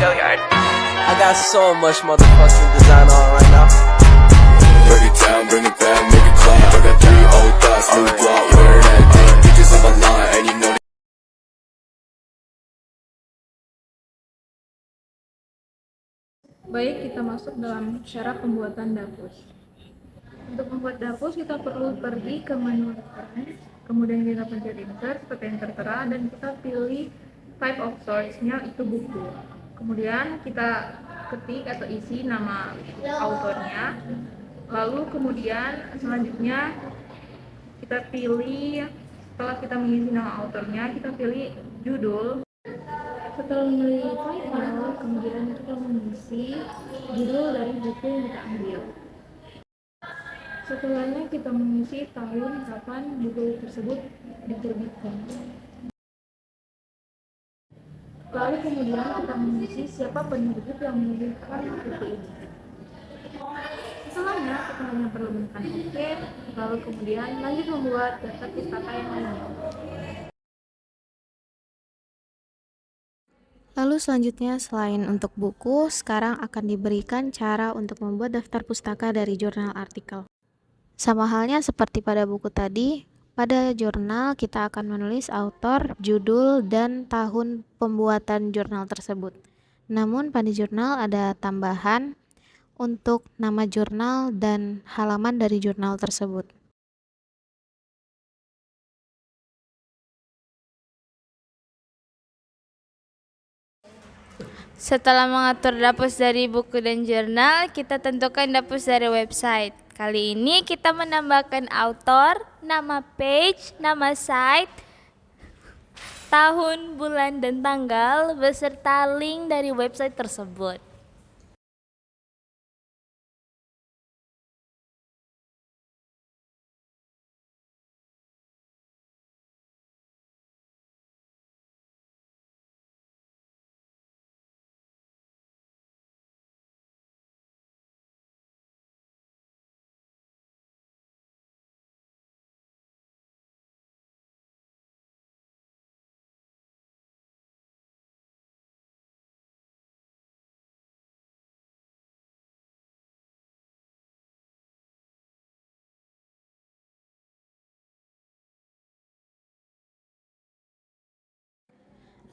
I got so much motherfucking design on right now. Break it down, bring it back, make it clap. I got 3 old thoughts, new block, where that thing. Bitches on my line, and you know. Baik, kita masuk dalam cara pembuatan dapus. Untuk membuat dapus, kita perlu pergi ke menu reference, kemudian kita pencet insert seperti yang tertera, dan kita pilih type of source-nya itu buku. Kemudian kita ketik atau isi nama autornya, lalu kemudian selanjutnya kita pilih, setelah kita mengisi nama autornya, kita pilih judul. Setelah memilih title, kemudian kita mengisi judul dari buku yang kita ambil. Setelahnya kita mengisi tahun kapan buku tersebut diterbitkan. Lalu kemudian kita mengisi siapa penerbit yang menerbitkan buku ini. Setelahnya kita hanya perlu menekan OK, lalu kemudian lanjut membuat daftar pustaka yang lainnya. Lalu selanjutnya, selain untuk buku, sekarang akan diberikan cara untuk membuat daftar pustaka dari jurnal artikel. Sama halnya seperti pada buku tadi, pada jurnal kita akan menulis autor, judul, dan tahun pembuatan jurnal tersebut. Namun pada jurnal ada tambahan untuk nama jurnal dan halaman dari jurnal tersebut. Setelah mengatur dapus dari buku dan jurnal, kita tentukan dapus dari website. Kali ini kita menambahkan author, nama page, nama site, tahun, bulan, dan tanggal, beserta link dari website tersebut.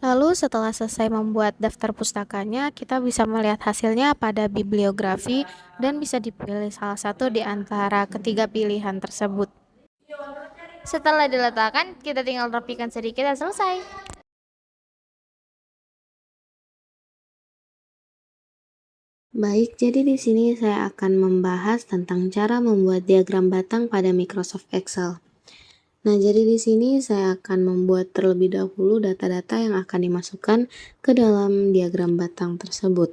Lalu setelah selesai membuat daftar pustakanya, kita bisa melihat hasilnya pada bibliografi dan bisa dipilih salah satu di antara ketiga pilihan tersebut. Setelah diletakkan, kita tinggal rapikan sedikit dan selesai. Baik, jadi di sini saya akan membahas tentang cara membuat diagram batang pada Microsoft Excel. Nah, jadi di sini saya akan membuat terlebih dahulu data-data yang akan dimasukkan ke dalam diagram batang tersebut.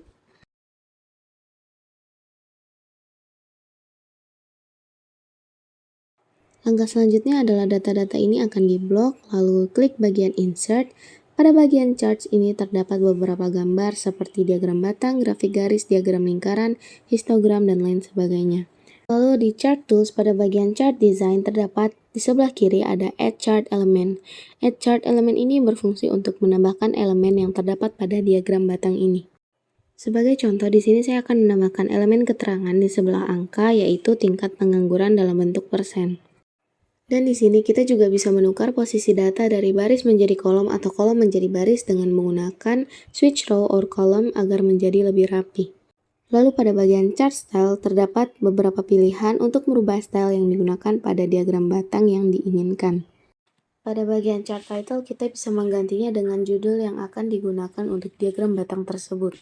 Langkah selanjutnya adalah data-data ini akan diblok, lalu klik bagian Insert. Pada bagian Charts ini terdapat beberapa gambar seperti diagram batang, grafik garis, diagram lingkaran, histogram, dan lain sebagainya. Lalu di Chart Tools pada bagian Chart Design terdapat di sebelah kiri ada Add Chart Element. Add Chart Element ini berfungsi untuk menambahkan elemen yang terdapat pada diagram batang ini. Sebagai contoh, di sini saya akan menambahkan elemen keterangan di sebelah angka, yaitu tingkat pengangguran dalam bentuk persen. Dan di sini kita juga bisa menukar posisi data dari baris menjadi kolom atau kolom menjadi baris dengan menggunakan switch row or column agar menjadi lebih rapi. Lalu pada bagian Chart Style terdapat beberapa pilihan untuk merubah style yang digunakan pada diagram batang yang diinginkan. Pada bagian Chart Title kita bisa menggantinya dengan judul yang akan digunakan untuk diagram batang tersebut.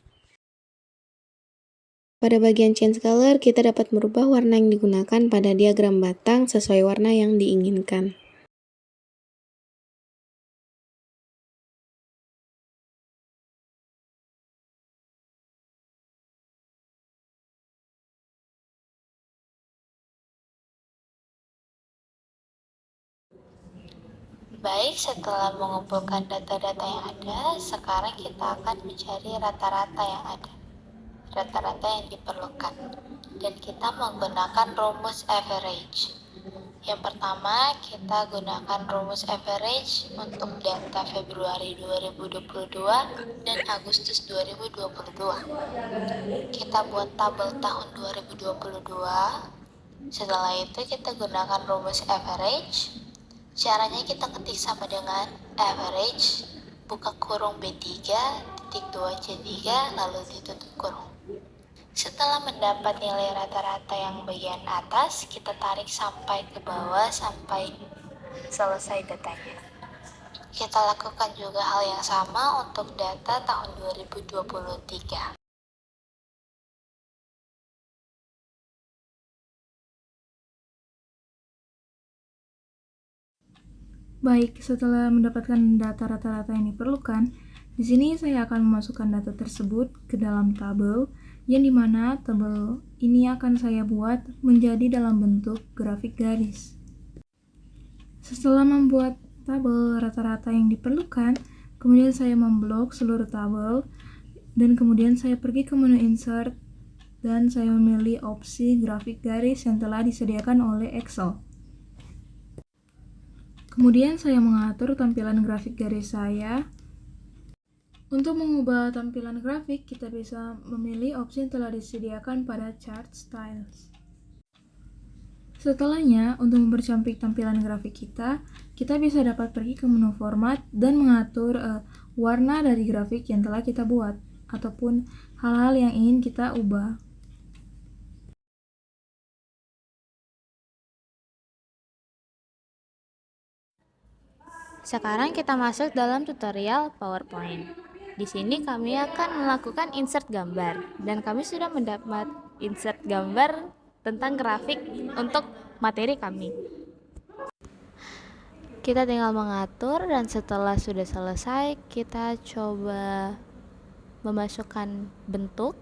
Pada bagian Change Color kita dapat merubah warna yang digunakan pada diagram batang sesuai warna yang diinginkan. Baik, setelah mengumpulkan data-data yang ada, sekarang kita akan mencari rata-rata yang ada. Rata-rata yang diperlukan. Dan kita menggunakan rumus average. Yang pertama, kita gunakan rumus average untuk data Februari 2022 dan Agustus 2022. Kita buat tabel tahun 2022. Setelah itu kita gunakan rumus average. Caranya kita ketik sama dengan average, buka kurung B3, titik 2C3, lalu ditutup kurung. Setelah mendapat nilai rata-rata yang bagian atas, kita tarik sampai ke bawah sampai selesai datanya. Kita lakukan juga hal yang sama untuk data tahun 2023. Baik, setelah mendapatkan data rata-rata yang diperlukan, di sini saya akan memasukkan data tersebut ke dalam tabel, yang dimana tabel ini akan saya buat menjadi dalam bentuk grafik garis. Setelah membuat tabel rata-rata yang diperlukan, kemudian saya memblok seluruh tabel, dan kemudian saya pergi ke menu insert, dan saya memilih opsi grafik garis yang telah disediakan oleh Excel. Kemudian saya mengatur tampilan grafik garis saya. Untuk mengubah tampilan grafik, kita bisa memilih opsi yang telah disediakan pada chart styles. Setelahnya, untuk mempercantik tampilan grafik kita bisa dapat pergi ke menu format dan mengatur warna dari grafik yang telah kita buat, ataupun hal-hal yang ingin kita ubah. Sekarang kita masuk dalam tutorial PowerPoint. Di sini kami akan melakukan insert gambar, dan kami sudah mendapat insert gambar tentang grafik untuk materi kami. Kita tinggal mengatur, dan setelah sudah selesai, kita coba memasukkan bentuk,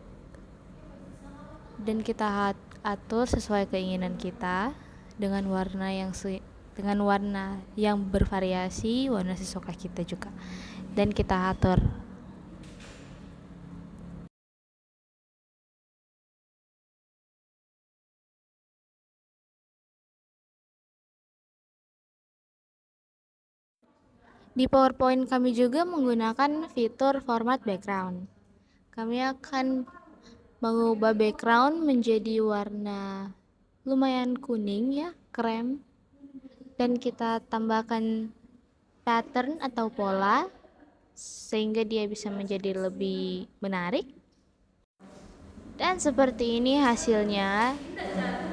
dan kita atur sesuai keinginan kita dengan warna yang bervariasi, warna sesuka kita juga, dan kita atur. Di PowerPoint kami juga menggunakan fitur format background. Kami akan mengubah background menjadi warna lumayan kuning ya, krem, dan kita tambahkan pattern atau pola sehingga dia bisa menjadi lebih menarik. Dan seperti ini hasilnya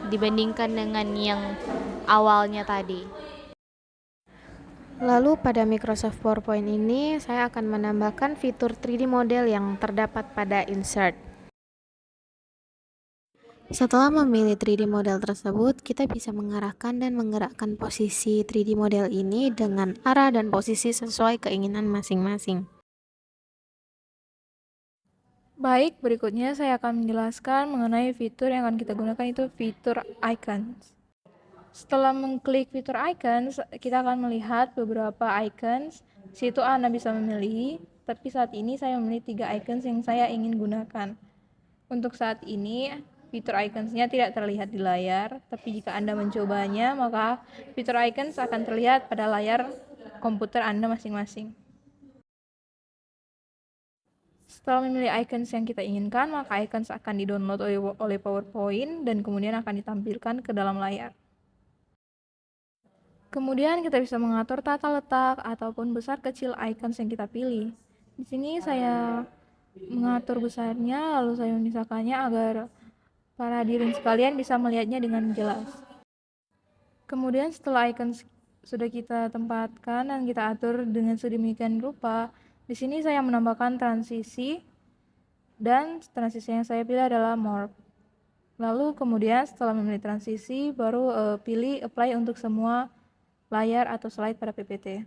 dibandingkan dengan yang awalnya tadi. Lalu pada Microsoft PowerPoint ini saya akan menambahkan fitur 3D model yang terdapat pada insert. Setelah memilih 3D model tersebut, kita bisa mengarahkan dan menggerakkan posisi 3D model ini dengan arah dan posisi sesuai keinginan masing-masing. Baik, berikutnya saya akan menjelaskan mengenai fitur yang akan kita gunakan, itu fitur icons. Setelah mengklik fitur icons, kita akan melihat beberapa icons. Situ Anda bisa memilih, tapi saat ini saya memilih 3 icons yang saya ingin gunakan. Untuk saat ini, fitur icons-nya tidak terlihat di layar, tapi jika Anda mencobanya, maka fitur icons akan terlihat pada layar komputer Anda masing-masing. Setelah memilih icons yang kita inginkan, maka icons akan di-download oleh PowerPoint dan kemudian akan ditampilkan ke dalam layar. Kemudian kita bisa mengatur tata letak ataupun besar kecil icons yang kita pilih. Di sini saya mengatur besarnya, lalu saya memisahkannya agar para hadirin sekalian bisa melihatnya dengan jelas. Kemudian setelah icons sudah kita tempatkan dan kita atur dengan sedemikian rupa, di sini saya menambahkan transisi, dan transisi yang saya pilih adalah morph. Lalu kemudian setelah memilih transisi, baru pilih apply untuk semua layar atau slide pada PPT.